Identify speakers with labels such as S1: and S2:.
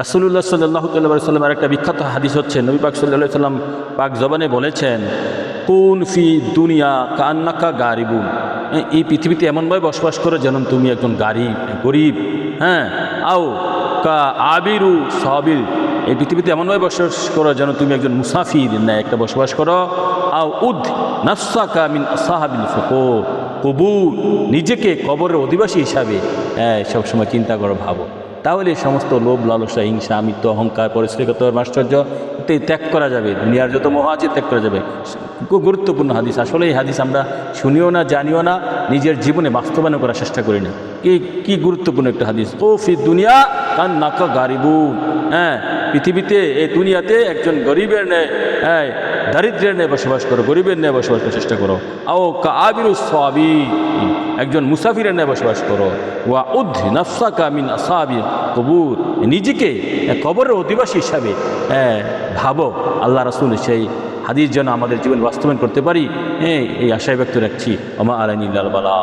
S1: রাসূলুল্লাহ সাল্লাল্লাহু আলাইহি সাল্লামের একটা বিখ্যাত হাদিস হচ্ছে, নবী পাক সাল্লাল্লাহু আলাইহি সাল্লাম পাক জবানে বলেছেন, কুন ফি দুনিয়া কান্নাকা গারিবুন, এই পৃথিবীতে এমনভাবে বসবাস করো যেন তুমি একজন গরিব, হ্যাঁ, আও কা আবিরু সাবির, এই পৃথিবীতে এমনভাবে বসবাস করো যেন তুমি একজন মুসাফির না একটা বসবাস করো, আও উদ নাফসাকা মিন আসহাবিল কবুর, নিজেকে কবরের অধিবাসী হিসাবে সবসময় চিন্তা করো, ভাবো। তাহলে সমস্ত লোভ লালসা হিংসা আমিত্ব অহংকার পরিশ্রমিকতার মাশ্চর্য ত্যাগ করা যাবে, দুনিয়ার যত মোহ আছে ত্যাগ করা যাবে। খুব গুরুত্বপূর্ণ হাদিস। আসলে এই হাদিস আমরা শুনিও না, জানিও না, নিজের জীবনে বাস্তবায়ন করার চেষ্টা করি না। কি গুরুত্বপূর্ণ একটা হাদিস। ও ফি দুনিয়া কান নাকা গারিবুন, হ্যাঁ, পৃথিবীতে এই দুনিয়াতে একজন গরিবের ন্যায়, হ্যাঁ, দারিদ্রের ন্যায় বসবাস করো, গরিবের ন্যায় বসবাস করার চেষ্টা করো। আও কা আবিরু সাবি, একজন মুসাফিরের ন্যায় বসবাস করো। ওয়া উদ নাফসাকা মিন আসহাবি কবুর, নিজেকে কবরের অধিবাসী হিসাবে ভাবো। আল্লাহ রাসূল সেই হাদিস যেন আমাদের জীবন বাস্তবায়ন করতে পারি, এই আশায় ব্যক্ত রাখছি। ওমা আলাইনি ইল্লাল বালাগ।